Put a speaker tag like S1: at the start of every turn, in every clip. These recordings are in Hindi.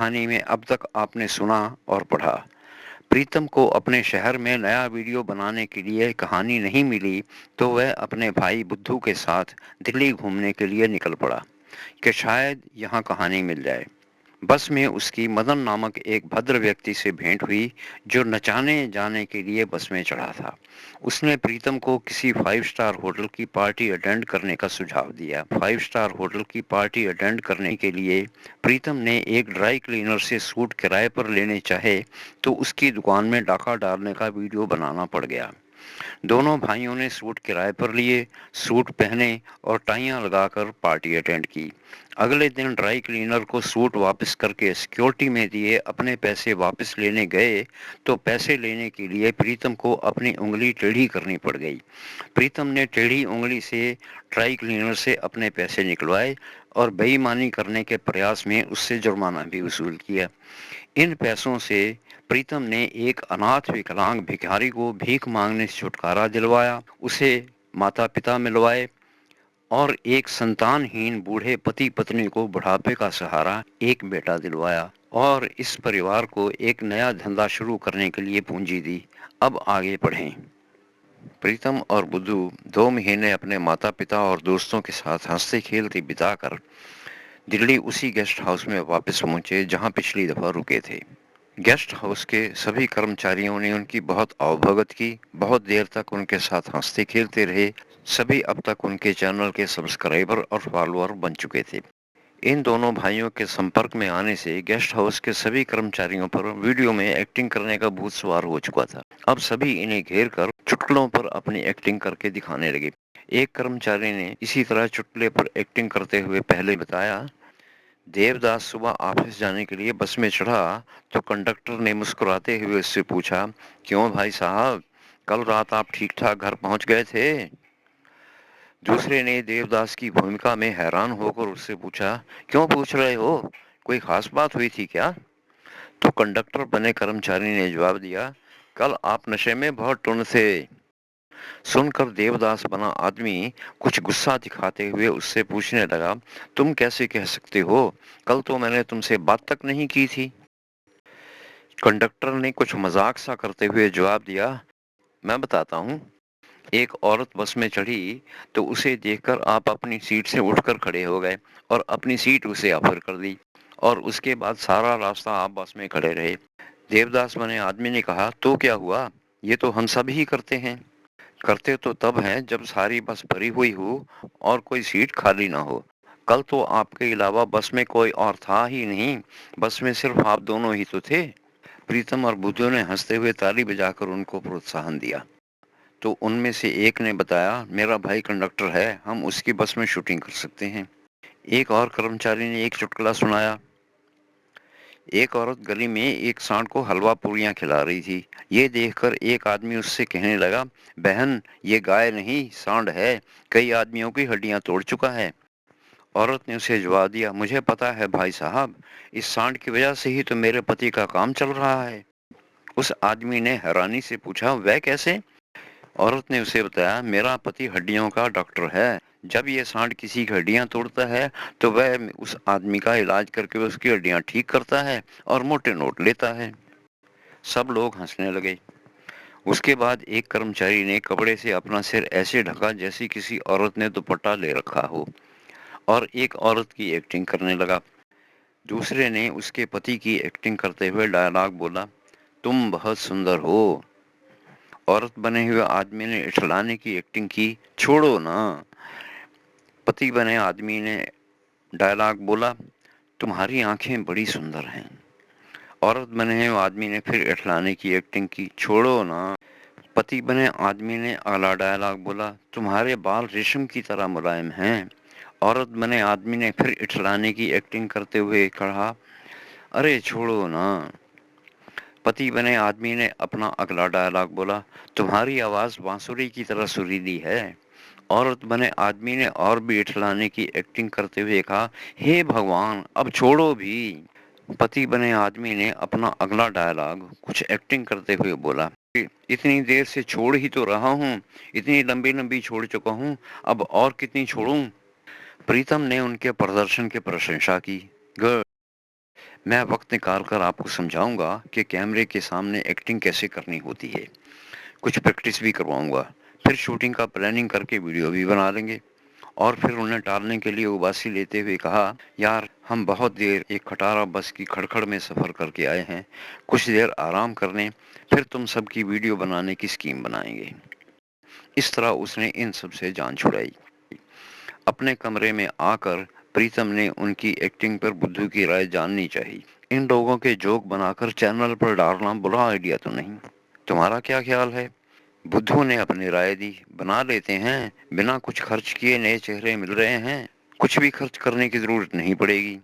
S1: कहानी में अब तक आपने सुना और पढ़ा। प्रीतम को अपने शहर में नया वीडियो बनाने के लिए कहानी नहीं मिली, तो वह अपने भाई बुद्धू के साथ दिल्ली घूमने के लिए निकल पड़ा कि शायद यहाँ कहानी मिल जाए। बस में उसकी मदन नामक एक भद्र व्यक्ति से भेंट हुई, जो नचाने जाने के लिए बस में चढ़ा था। उसने प्रीतम को किसी 5 स्टार होटल की पार्टी अटेंड करने का सुझाव दिया। 5 स्टार होटल की पार्टी अटेंड करने के लिए प्रीतम ने एक ड्राई क्लीनर से सूट किराए पर लेने चाहे, तो उसकी दुकान में डाका डालने का वीडियो बनाना पड़ गया। दोनों भाइयों ने सूट किराए पर लिए, सूट पहने और टाइयां लगाकर पार्टी अटेंड की। अगले दिन ड्राई क्लीनर को सूट वापस करके सिक्योरिटी में दिए अपने पैसे वापस लेने गए, तो पैसे लेने के लिए प्रीतम को अपनी उंगली टेढ़ी करनी पड़ गई। प्रीतम ने टेढ़ी उंगली से ड्राई क्लीनर से अपने पैसे निकलवाए और बेईमानी करने के प्रयास में उससे जुर्माना भी वसूल किया। इन पैसों से प्रीतम ने एक अनाथ विकलांग भिखारी को भीख मांगने से छुटकारा दिलवाया, उसे माता पिता मिलवाए और एक संतानहीन बूढ़े पति पत्नी को बुढ़ापे का सहारा एक बेटा दिलवाया और इस परिवार को एक नया धंधा शुरू करने के लिए पूंजी दी। अब आगे पढ़ें। प्रीतम और बुद्धू 2 महीने अपने माता पिता और दोस्तों के साथ हंसते खेलते बिताकर दिल्ली उसी गेस्ट हाउस में वापस पहुंचे जहां पिछली दफा रुके थे। गेस्ट हाउस के सभी कर्मचारियों ने उनकी बहुत आवभगत की, बहुत देर तक उनके साथ हंसते खेलते रहे। सभी अब तक उनके चैनल के सब्सक्राइबर और फॉलोअर बन चुके थे। इन दोनों भाइयों के संपर्क में आने से गेस्ट हाउस के सभी कर्मचारियों पर वीडियो में एक्टिंग करने का भूत सवार हो चुका था। अब सभी इन्हें घेर कर चुटकुलों पर अपनी एक्टिंग करके दिखाने लगे। एक कर्मचारी ने इसी तरह चुटकुले पर एक्टिंग करते हुए पहले बताया, देवदास सुबह ऑफिस जाने के लिए बस में चढ़ा तो कंडक्टर ने मुस्कुराते हुए उससे पूछा, क्यों भाई साहब, कल रात आप ठीक ठाक घर पहुंच गए थे? दूसरे ने देवदास की भूमिका में हैरान होकर उससे पूछा, क्यों पूछ रहे हो, कोई खास बात हुई थी क्या? तो कंडक्टर बने कर्मचारी ने जवाब दिया, कल आप नशे में बहुत टुन थे। सुनकर देवदास बना आदमी कुछ गुस्सा दिखाते हुए उससे पूछने लगा, तुम कैसे कह सकते हो, कल तो मैंने तुमसे बात तक नहीं की थी। कंडक्टर ने कुछ मजाक सा करते हुए जवाब दिया, मैं बताता हूँ। एक औरत बस में चढ़ी तो उसे देखकर आप अपनी सीट से उठकर खड़े हो गए और अपनी सीट उसे ऑफर कर दी और उसके बाद सारा रास्ता आप बस में खड़े रहे। देवदास बने आदमी ने कहा, तो क्या हुआ, ये तो हम सब ही करते हैं। करते तो तब हैं जब सारी बस भरी हुई हो और कोई सीट खाली ना हो। कल तो आपके अलावा बस में कोई और था ही नहीं, बस में सिर्फ आप दोनों ही तो थे। प्रीतम और बुद्धू ने हंसते हुए ताली बजाकर उनको प्रोत्साहन दिया। तो उनमें से एक ने बताया, मेरा भाई कंडक्टर है, हम उसकी बस में शूटिंग कर सकते हैं। एक और कर्मचारी ने एक चुटकुला सुनाया। एक औरत गली में एक सांड को हलवा पूरियां खिला रही थी। ये देखकर एक आदमी उससे कहने लगा, बहन ये गाय नहीं सांड है, कई आदमियों की हड्डियां तोड़ चुका है। औरत ने उसे जवाब दिया, मुझे पता है भाई साहब, इस सांड की वजह से ही तो मेरे पति का काम चल रहा है। उस आदमी ने हैरानी से पूछा, वह कैसे? औरत ने उसे बताया, मेरा पति हड्डियों का डॉक्टर है। जब ये सांड किसी की हड्डियां तोड़ता है तो वह उस आदमी का इलाज करके उसकी हड्डियां ठीक करता है और मोटे नोट लेता है। सब लोग हंसने लगे। उसके बाद एक कर्मचारी ने कपड़े से अपना सिर ऐसे ढका जैसे किसी औरत ने दुपट्टा ले रखा हो और एक औरत की एक्टिंग करने लगा। दूसरे ने उसके पति की एक्टिंग करते हुए डायलॉग बोला, तुम बहुत सुंदर हो। औरत बने हुए आदमी ने इठलाने की एक्टिंग की, छोड़ो ना। पति बने आदमी ने डायलॉग बोला, तुम्हारी आंखें बड़ी सुंदर हैं। औरत बने हुए आदमी ने फिर इठलाने की एक्टिंग की, छोड़ो ना। पति बने आदमी ने अगला डायलॉग बोला, तुम्हारे बाल रेशम की तरह मुलायम हैं। औरत बने आदमी ने फिर इठलाने की एक्टिंग करते हुए कहा, अरे छोड़ो ना। पति बने आदमी ने अपना अगला डायलॉग बोला, तुम्हारी आवाज बांसुरी की तरह सुरीली है। औरत बने आदमी ने और भी इठलाने की एक्टिंग करते हुए कहा, हे भगवान अब छोड़ो भी। पति बने आदमी ने अपना अगला डायलॉग कुछ एक्टिंग करते हुए बोला, इतनी देर से छोड़ ही तो रहा हूँ, इतनी लंबी लंबी छोड़ चुका हूँ, अब और कितनी छोड़ूं? प्रीतम ने उनके प्रदर्शन की प्रशंसा की। गुड। मैं वक्त निकाल कर आपको समझाऊंगा कि कैमरे के सामने एक्टिंग कैसे करनी होती है। कुछ प्रैक्टिस भी करवाऊंगा। फिर शूटिंग का प्लानिंग करके वीडियो भी बना लेंगे। और फिर उन्हें टालने के लिए उबासी लेते हुए कहा, यार हम बहुत देर एक खटारा बस की खड़खड़ में सफ़र करके आए हैं, कुछ देर आराम करने, फिर तुम सबकी वीडियो बनाने की स्कीम बनाएंगे। इस तरह उसने इन सब से जान छुड़ाई। अपने कमरे में आकर प्रीतम ने उनकी एक्टिंग पर बुद्धू की राय जाननी चाहिए। इन लोगों के जोक बनाकर चैनल पर डालना बुरा आइडिया तो नहीं, तुम्हारा क्या ख्याल है? बुद्धू ने अपनी राय दी, बना लेते हैं, बिना कुछ खर्च किए नए चेहरे मिल रहे हैं, कुछ भी खर्च करने की जरूरत नहीं पड़ेगी।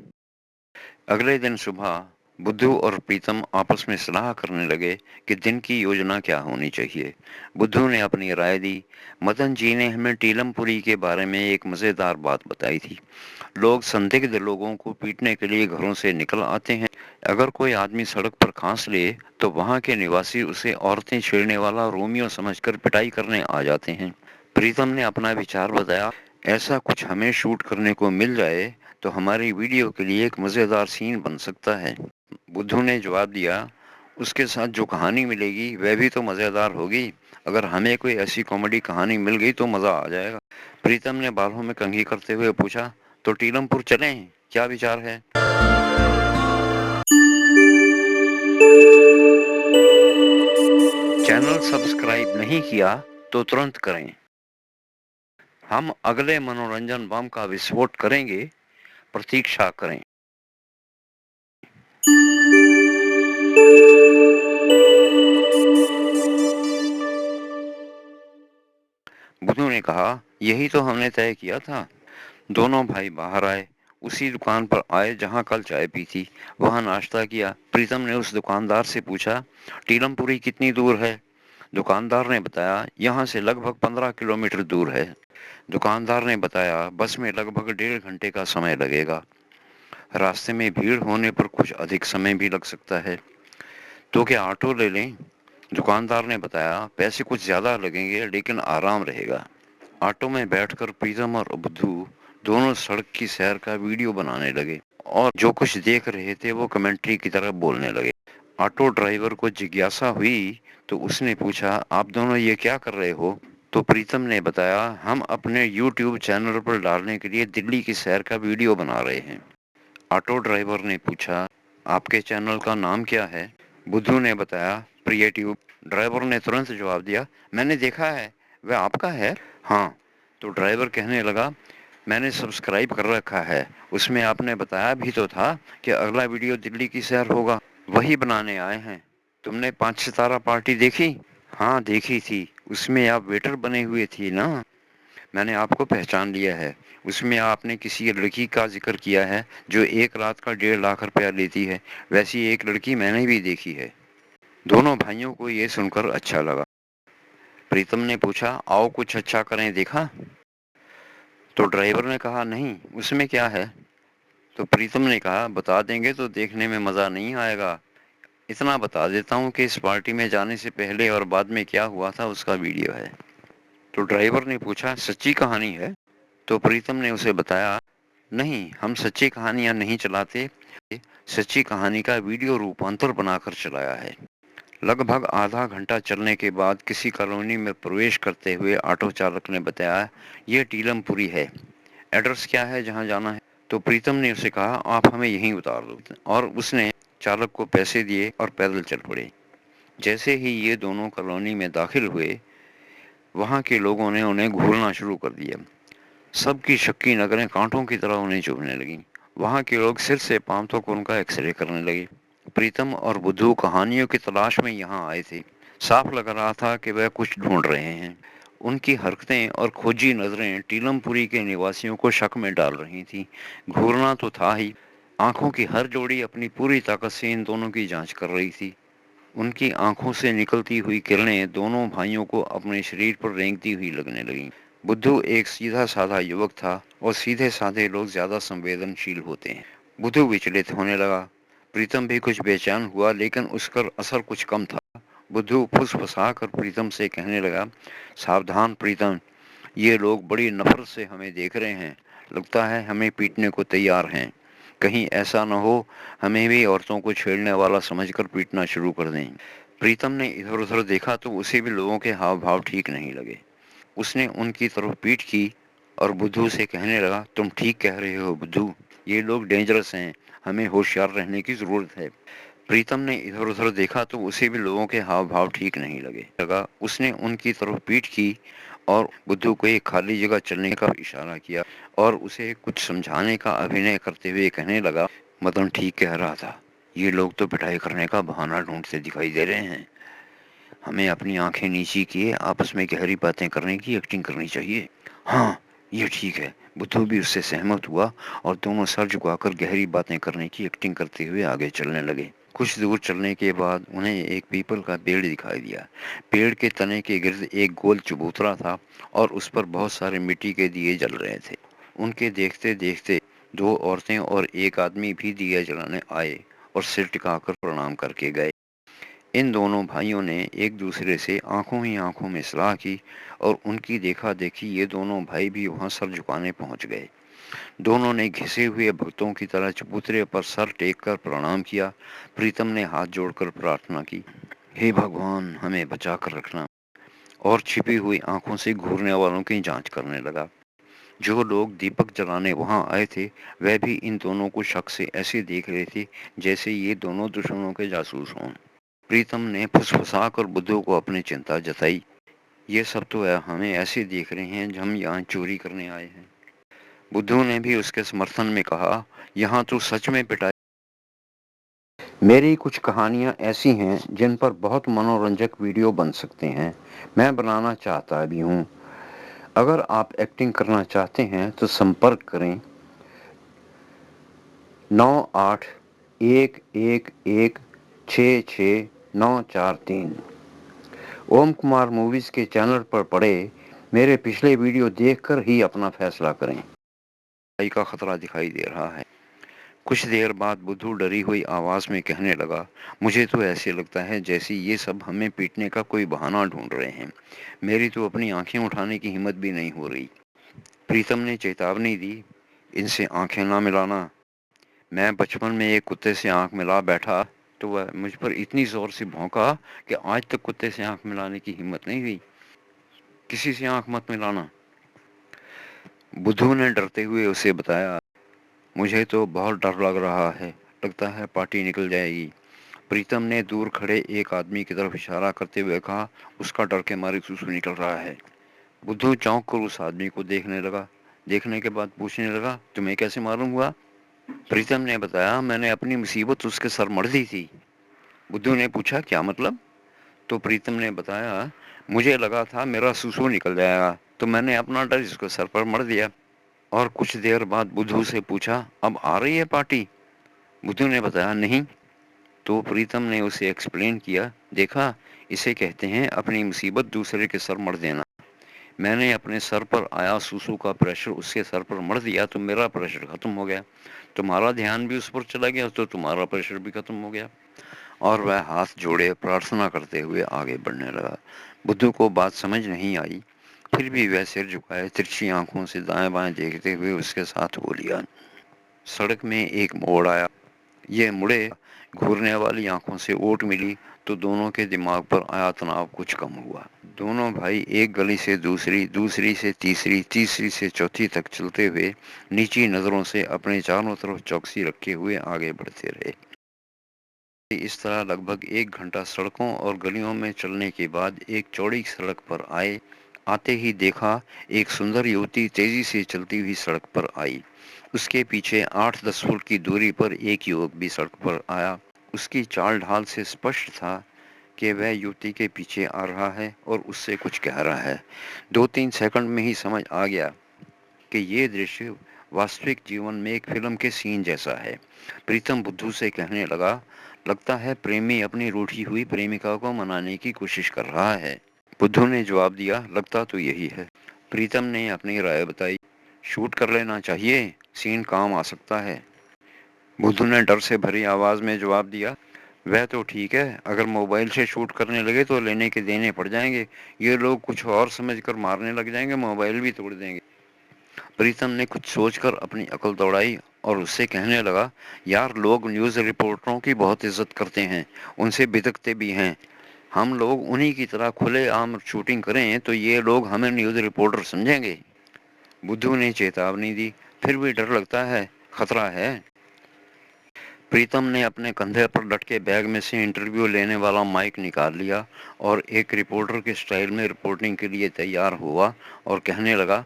S1: अगले दिन सुबह बुद्धू और प्रीतम आपस में सलाह करने लगे कि दिन की योजना क्या होनी चाहिए। बुद्धू ने अपनी राय दी, मदन जी ने हमें टीलमपुरी के बारे में एक मजेदार बात बताई थी। लोग संदिग्ध लोगों को पीटने के लिए घरों से निकल आते हैं। अगर कोई आदमी सड़क पर खांस ले तो वहां के निवासी उसे औरतें छेड़ने वाला रोमियो समझकर पिटाई करने आ जाते हैं। प्रीतम ने अपना विचार बताया, ऐसा कुछ हमें शूट करने को मिल जाए तो हमारी वीडियो के लिए एक मजेदार सीन बन सकता है। बुद्धू ने जवाब दिया, उसके साथ जो कहानी मिलेगी वह भी तो मजेदार होगी। अगर हमें कोई ऐसी कॉमेडी कहानी मिल गई तो मजा आ जाएगा। प्रीतम ने बालों में कंघी करते हुए पूछा, तो टीलमपुर चलें, क्या विचार है? चैनल सब्सक्राइब नहीं किया तो तुरंत करें। हम अगले मनोरंजन बम का विस्फोट करेंगे, प्रतीक्षा करें। बुद्धू ने कहा, यही तो हमने तय किया था। दोनों भाई बाहर आए। उसी दुकान पर आए जहां कल चाय पी थी। वहां नाश्ता किया। प्रीतम ने उस दुकानदार से पूछा, टीलमपुरी कितनी दूर है? दुकानदार ने बताया, यहाँ से लगभग 15 किलोमीटर दूर है। दुकानदार ने बताया, बस में लगभग 1.5 घंटे का समय लगेगा। रास्ते में भीड़ होने पर कुछ अधिक समय भी लग सकता है। तो क्या ऑटो ले लें? दुकानदार ने बताया, पैसे कुछ ज्यादा लगेंगे लेकिन आराम रहेगा। ऑटो में बैठकर प्रीतम और बुद्धू दोनों सड़क की सैर का वीडियो बनाने लगे और जो कुछ देख रहे थे वो कमेंट्री की तरह बोलने लगे। ऑटो ड्राइवर को जिज्ञासा हुई तो उसने पूछा, आप दोनों ये क्या कर रहे हो? तो प्रीतम ने बताया, हम अपने YouTube चैनल पर डालने के लिए दिल्ली की सैर का वीडियो बना रहे हैं। ऑटो ड्राइवर ने पूछा, आपके चैनल का नाम क्या है? बुद्धू ने बताया, प्रियेटिव। ड्राइवर ने तुरंत जवाब दिया, मैंने देखा है, वह आपका है? हाँ। तो ड्राइवर कहने लगा, मैंने सब्सक्राइब कर रखा है, उसमें आपने बताया भी तो था कि अगला वीडियो दिल्ली की सैर होगा, वही बनाने आए हैं। तुमने 5 सितारा पार्टी देखी? हाँ देखी थी, उसमें आप वेटर बने हुए थी ना? मैंने आपको पहचान लिया है। उसमें आपने किसी लड़की का जिक्र किया है जो एक रात का 1.5 लाख रुपया लेती है। वैसी एक लड़की मैंने भी देखी है। दोनों भाइयों को ये सुनकर अच्छा लगा। प्रीतम ने पूछा, आओ कुछ अच्छा करें, देखा? तो ड्राइवर ने कहा, नहीं, उसमें क्या है? तो प्रीतम ने कहा, बता देंगे तो देखने में मज़ा नहीं आएगा। इतना बता देता हूँ कि इस पार्टी में जाने से पहले और बाद में क्या हुआ था उसका वीडियो है। तो ड्राइवर ने पूछा, सच्ची कहानी है? तो प्रीतम ने उसे बताया, नहीं, हम सच्ची कहानियां नहीं चलाते, सच्ची कहानी का वीडियो रूपांतर बनाकर चलाया है। लगभग आधा घंटा चलने के बाद किसी कॉलोनी में प्रवेश करते हुए ऑटो चालक ने बताया, ये टीलमपुरी है, एड्रेस क्या है जहां जाना है? तो प्रीतम ने उसे कहा, आप हमें यहीं उतार दो, और उसने चालक को पैसे दिए और पैदल चल पड़े। जैसे ही ये दोनों कॉलोनी में दाखिल हुए, वहां के लोगों ने उन्हें घूरना शुरू कर दिया। सबकी शक्की नजरें कांटों की तरह उन्हें चुभने लगीं। वहां के लोग सिर से पांव तक उनका एक्सरे करने लगे। प्रीतम और बुद्धू कहानियों की तलाश में यहाँ आए थे। साफ लग रहा था कि वह कुछ ढूंढ रहे हैं। उनकी हरकतें और खोजी नजरें टीलमपुरी के निवासियों को शक में डाल रही थी। घूरना तो था ही, आंखों की हर जोड़ी अपनी पूरी ताकत से इन दोनों की जांच कर रही थी। उनकी आंखों से निकलती हुई किरणें दोनों भाइयों को अपने शरीर पर रेंगती हुई लगने लगीं। बुद्धू एक सीधा साधा युवक था और सीधे साधे लोग ज्यादा संवेदनशील होते हैं। बुद्धू विचलित होने लगा। प्रीतम भी कुछ बेचैन हुआ लेकिन उसका असर कुछ कम था। बुद्धू फुसफुसा कर प्रीतम से कहने लगा, सावधान प्रीतम, ये लोग बड़ी नफरत से हमें देख रहे हैं, लगता है हमें पीटने को तैयार हैं। कहीं ऐसा न हो हमें भी औरतों को छेड़ने वाला समझकर पीटना शुरू कर दें। प्रीतम ने इधर उधर देखा तो उसे भी लोगों के हाव भाव ठीक नहीं लगे। उसने उनकी तरफ पीठ की और बुद्धू से कहने लगा, तुम ठीक कह रहे हो बुद्धू, ये लोग डेंजरस हैं, हमें होशियार रहने की जरूरत है। प्रीतम ने इधर उधर देखा तो उसे भी लोगों के हाव भाव ठीक नहीं लगा। उसने उनकी तरफ पीठ की और बुद्धू को एक खाली जगह चलने का इशारा किया और उसे कुछ समझाने का अभिनय करते हुए कहने लगा, मदन ठीक कह रहा था, ये लोग तो पिटाई करने का बहाना ढूंढते दिखाई दे रहे हैं। हमें अपनी आंखें नीची किए आपस में गहरी बातें करने की एक्टिंग करनी चाहिए। हाँ, ये ठीक है। बुद्धू भी उससे सहमत हुआ और दोनों सर झुकाकर गहरी बातें करने की एक्टिंग करते हुए आगे चलने लगे। कुछ दूर चलने के बाद उन्हें एक पीपल का पेड़ दिखाई दिया। पेड़ के तने के गिर्द एक गोल चबूतरा था और उस पर बहुत सारे मिट्टी के दिए जल रहे थे। उनके देखते देखते दो औरतें और एक आदमी भी दिया जलाने आए और सिर टिकाकर प्रणाम करके गए। इन दोनों भाइयों ने एक दूसरे से आंखों ही आंखों में सलाह की और उनकी देखा देखी ये दोनों भाई भी वहां सर झुकाने पहुंच गए। दोनों ने घिसे हुए भक्तों की तरह चबूतरे पर सर टेक कर प्रणाम किया। प्रीतम ने हाथ जोड़कर प्रार्थना की, हे भगवान हमें बचा कर रखना, और छिपी हुई आंखों से घूरने वालों की जांच करने लगा। जो लोग दीपक जलाने वहां आए थे वह भी इन दोनों को शक से ऐसे देख रहे थे जैसे ये दोनों दुश्मनों के जासूस हों। प्रीतम ने फुसफुसा कर बुद्धू को अपनी चिंता जताई, ये सब तो हमें ऐसे देख रहे हैं हम यहाँ चोरी करने आए हैं। बुद्धू ने भी उसके समर्थन में कहा, यहाँ तो सच में पिटाई। मेरी कुछ कहानियाँ ऐसी हैं जिन पर बहुत मनोरंजक वीडियो बन सकते हैं। मैं बनाना चाहता भी हूँ। अगर आप एक्टिंग करना चाहते हैं तो संपर्क करें 9811166943। ओम कुमार मूवीज के चैनल पर पड़े मेरे पिछले वीडियो देखकर ही अपना फैसला करें। पिटाई का खतरा दिखाई दे रहा है। कुछ देर बाद बुद्धू डरी हुई आवाज में कहने लगा, मुझे तो ऐसे लगता है जैसे ये सब हमें पीटने का कोई बहाना ढूंढ रहे हैं। मेरी तो अपनी आंखें उठाने की हिम्मत भी नहीं हो रही। प्रीतम ने चेतावनी दी, इनसे आंखें ना मिलाना। मैं बचपन में एक कुत्ते से आंख मिला बैठा तो वह मुझ पर इतनी जोर से भौंका कि आज तक कुत्ते से आंख मिलाने की हिम्मत नहीं हुई। किसी से आंख मत मिलाना। बुद्धू ने डरते हुए उसे बताया, मुझे तो बहुत डर लग रहा है, लगता है पार्टी निकल जाएगी। प्रीतम ने दूर खड़े एक आदमी की तरफ इशारा करते हुए कहा, उसका डर के मारे सुसु निकल रहा है। बुद्धू चौंक कर उस आदमी को देखने लगा। देखने के बाद पूछने लगा, तुम्हें कैसे मालूम हुआ? प्रीतम ने बताया, मैंने अपनी मुसीबत उसके सर मढ़ दी थी। बुद्धू ने पूछा, क्या मतलब? तो प्रीतम ने बताया, मुझे लगा था मेरा सुसु निकल जाएगा तो मैंने अपना डर इसको सर पर मढ़ दिया। और कुछ देर बाद बुद्धू से पूछा, अब आ रही है पार्टी? बुद्धू ने बताया, नहीं। तो प्रीतम ने उसे एक्सप्लेन किया, देखा, इसे कहते हैं अपनी मुसीबत दूसरे के सर मढ़ देना। मैंने अपने सर पर आया सुसु का प्रेशर उसके सर पर मढ़ दिया तो मेरा प्रेशर खत्म हो गया। तुम्हारा ध्यान भी उस पर चला गया तो तुम्हारा प्रेशर भी खत्म हो गया। और वह हाथ जोड़े प्रार्थना करते हुए आगे बढ़ने लगा। बुद्धू को बात समझ नहीं आई, फिर भी वह सिर झुकाए तिरछी आंखों से दाएं बाएं देखते हुए उसके साथ हो लिया। सड़क में एक मोड़ आया। ये मुड़े, घूरने वाली आंखों से ओट मिली तो दोनों के दिमाग पर आया तनाव कुछ कम हुआ। दोनों भाई एक गली से दूसरी, दूसरी से तीसरी, तीसरी से चौथी तक चलते हुए नीची नजरों से अपने चारों तरफ चौकसी रखे हुए आगे बढ़ते रहे। इस तरह लगभग 1 घंटा सड़कों और गलियों में चलने के बाद एक चौड़ी सड़क पर आए। आते ही देखा एक सुंदर युवती तेजी से चलती हुई सड़क पर आई। उसके पीछे 8-10 फुट की दूरी पर एक युवक भी सड़क पर आया। उसकी चाल ढाल से स्पष्ट था कि वह युवती के पीछे आ रहा है और उससे कुछ कह रहा है। 2-3 सेकंड में ही समझ आ गया कि ये दृश्य वास्तविक जीवन में एक फिल्म के सीन जैसा है। प्रीतम बुद्धू से कहने लगा, लगता है प्रेमी अपनी रूठी हुई प्रेमिका को मनाने की कोशिश कर रहा है। बुद्धू ने जवाब दिया, लगता तो यही है। प्रीतम ने अपनी राय बताई, शूट कर लेना चाहिए, सीन काम आ सकता है। बुद्धू ने डर से भरी आवाज में जवाब दिया, वह तो ठीक है, अगर मोबाइल से शूट करने लगे तो लेने के देने पड़ जाएंगे। ये लोग कुछ और समझकर मारने लग जाएंगे, मोबाइल भी तोड़ देंगे। प्रीतम ने कुछ सोचकर अपनी अकल दौड़ाई और उससे कहने लगा, यार लोग न्यूज़ रिपोर्टरों की बहुत इज्जत करते हैं, उनसे बिदकते भी हैं। हम लोग उन्हीं की तरह खुलेआम शूटिंग करें तो ये लोग हमें न्यूज़ रिपोर्टर समझेंगे। बुद्धू ने चेतावनी दी, फिर भी डर लगता है, खतरा है। प्रीतम ने अपने कंधे पर लटके बैग में से इंटरव्यू लेने वाला माइक निकाल लिया और एक रिपोर्टर के स्टाइल में रिपोर्टिंग के लिए तैयार हुआ और कहने लगा,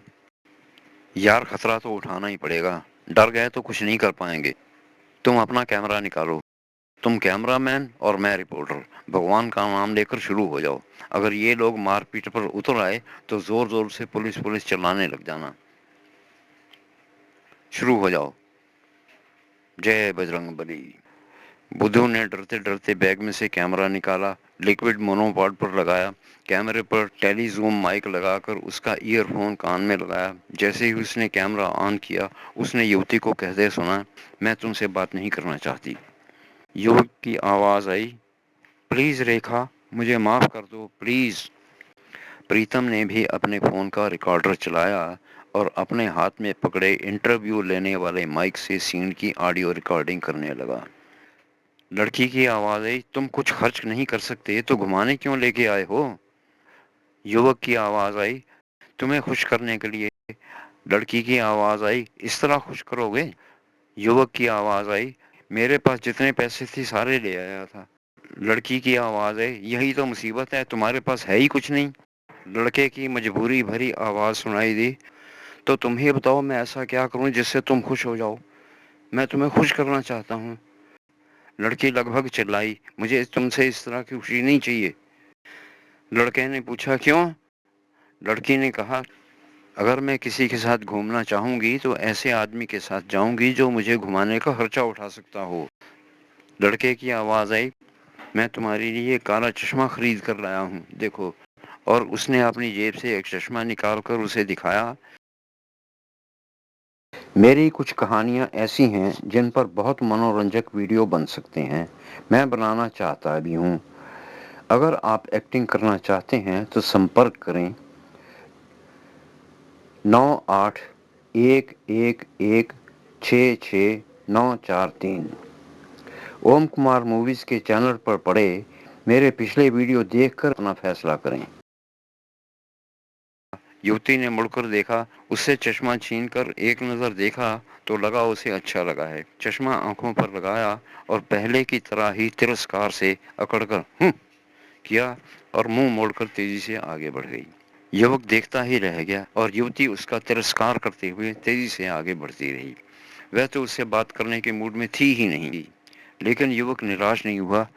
S1: यार खतरा तो उठाना ही पड़ेगा, डर गए तो कुछ नहीं कर पाएंगे। तुम अपना कैमरा निकालो, तुम कैमरामैन और मैं रिपोर्टर, भगवान का नाम लेकर शुरू हो जाओ। अगर ये लोग मारपीट पर उतर आए तो जोर जोर से पुलिस पुलिस चिल्लाने लग जाना। शुरू हो जाओ। जय बजरंग बली। बुद्धू ने डरते डरते बैग में से कैमरा निकाला, लिक्विड मोनोपॉड पर लगाया, कैमरे पर टेलीजूम माइक लगाकर उसका ईयरफोन कान में लगाया। जैसे ही उसने कैमरा ऑन किया, उसने युवती को कहते सुना, मैं तुमसे बात नहीं करना चाहती। युवक की आवाज आई, प्लीज रेखा, मुझे माफ कर दो, प्लीज। प्रीतम ने भी अपने फोन का रिकॉर्डर चलाया और अपने हाथ में पकड़े इंटरव्यू लेने वाले माइक से सीन की ऑडियो रिकॉर्डिंग करने लगा। लड़की की आवाज आई, तुम कुछ खर्च नहीं कर सकते तो घुमाने क्यों लेके आए हो? युवक की आवाज आई, तुम्हें खुश करने के लिए। लड़की की आवाज आई, इस तरह खुश करोगे? युवक की आवाज आई, मेरे पास जितने पैसे थे सारे ले आया था। लड़की की आवाज आई, यही तो मुसीबत है, तुम्हारे पास है ही कुछ नहीं। लड़के की मजबूरी भरी आवाज सुनाई दी, तो तुम ही बताओ मैं ऐसा क्या करूं जिससे तुम खुश हो जाओ? मैं तुम्हें खुश करना चाहता हूं। लड़की लगभग चिल्लाई, मुझे तुमसे इस तरह की खुशी नहीं चाहिए। लड़के ने पूछा, क्यों? लड़की ने कहा, अगर मैं किसी के साथ घूमना चाहूंगी तो ऐसे आदमी के साथ जाऊंगी जो मुझे घुमाने का खर्चा उठा सकता हो। लड़के की आवाज आई, मैं तुम्हारे लिए काला चश्मा खरीद कर लाया हूँ, देखो। और उसने अपनी जेब से एक चश्मा निकालकर उसे दिखाया। मेरी कुछ कहानियाँ ऐसी हैं जिन पर बहुत मनोरंजक वीडियो बन सकते हैं। मैं बनाना चाहता भी हूँ। अगर आप एक्टिंग करना चाहते हैं तो संपर्क करें 9811166943। ओम कुमार मूवीज के चैनल पर पड़े मेरे पिछले वीडियो देखकर अपना फैसला करें। युवती ने मुड़कर देखा, उससे चश्मा छीनकर एक नजर देखा तो लगा उसे अच्छा लगा है। चश्मा आंखों पर लगाया और पहले की तरह ही तिरस्कार से अकड़कर किया और मुंह मोड़कर तेजी से आगे बढ़ गई। युवक देखता ही रह गया और युवती उसका तिरस्कार करते हुए तेजी से आगे बढ़ती रही। वह तो उससे बात करने के मूड में थी ही नहीं। लेकिन युवक निराश नहीं हुआ।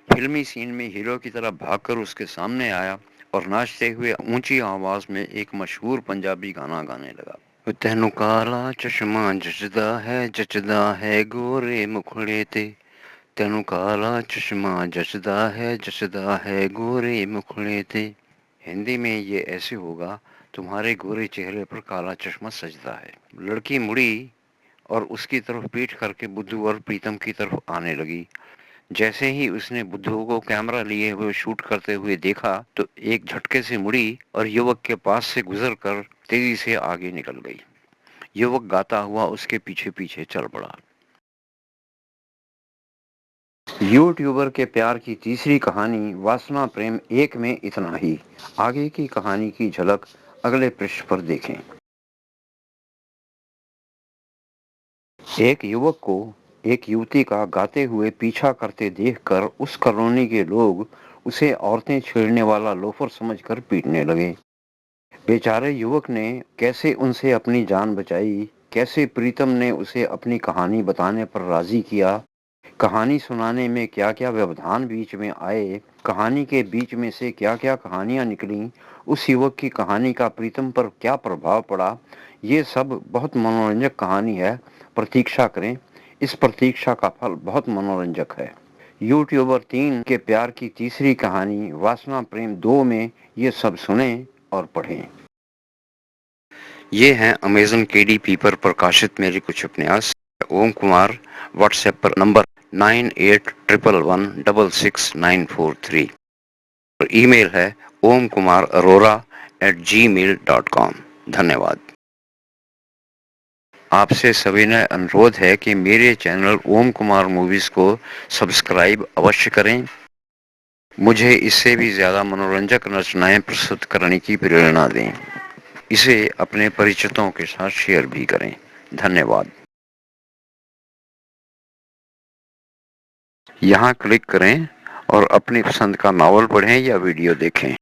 S1: फिल्मी सीन में हीरो की तरह भागकर उसके सामने आया और नाचते हुए ऊंची आवाज में एक मशहूर पंजाबी गाना गाने लगा। तेनू काला चश्मा जचदा है गोरे मुखड़े ते। तेनू काला चश्मा जचदा है गोरे मुखड़े ते। हिंदी में ये ऐसे होगा, तुम्हारे गोरे चेहरे पर काला चश्मा सजदा है। लड़की मुड़ी और उसकी तरफ पीठ करके बुद्धू और प्रीतम की तरफ आने लगी। जैसे ही उसने बुद्धू को कैमरा लिए हुए शूट करते हुए देखा तो एक झटके से मुड़ी और युवक के पास से गुजरकर तेजी से आगे निकल गई। युवक गाता हुआ उसके पीछे पीछे चल पड़ा। यूट्यूबर के प्यार की तीसरी कहानी वासना प्रेम 1 में इतना ही। आगे की कहानी की झलक अगले पृष्ठ पर देखें। एक युवक को एक युवती का गाते हुए पीछा करते देखकर उस कॉलोनी के लोग उसे औरतें छेड़ने वाला लोफर समझकर पीटने लगे। बेचारे युवक ने कैसे उनसे अपनी जान बचाई, कैसे प्रीतम ने उसे अपनी कहानी बताने पर राजी किया, कहानी सुनाने में क्या क्या व्यवधान बीच में आए, कहानी के बीच में से क्या क्या कहानियां निकली, उस युवक की कहानी का प्रीतम पर क्या प्रभाव पड़ा, ये सब बहुत मनोरंजक कहानी है। प्रतीक्षा करें, इस प्रतीक्षा का फल बहुत मनोरंजक है। यूट्यूबर 3 के प्यार की तीसरी कहानी वासना प्रेम 2 में ये सब सुने और पढ़ें। ये हैं अमेजन केडीपी पर प्रकाशित मेरे कुछ उपन्यास। ओम कुमार, व्हाट्सएप पर नंबर 9811166943 और ईमेल है omkumararora@gmail.com। धन्यवाद। आपसे सविनय अनुरोध है कि मेरे चैनल ओम कुमार मूवीज को सब्सक्राइब अवश्य करें। मुझे इससे भी ज़्यादा मनोरंजक रचनाएं प्रस्तुत करने की प्रेरणा दें। इसे अपने परिचितों के साथ शेयर भी करें। धन्यवाद। यहाँ क्लिक करें और अपनी पसंद का नावल पढ़ें या वीडियो देखें।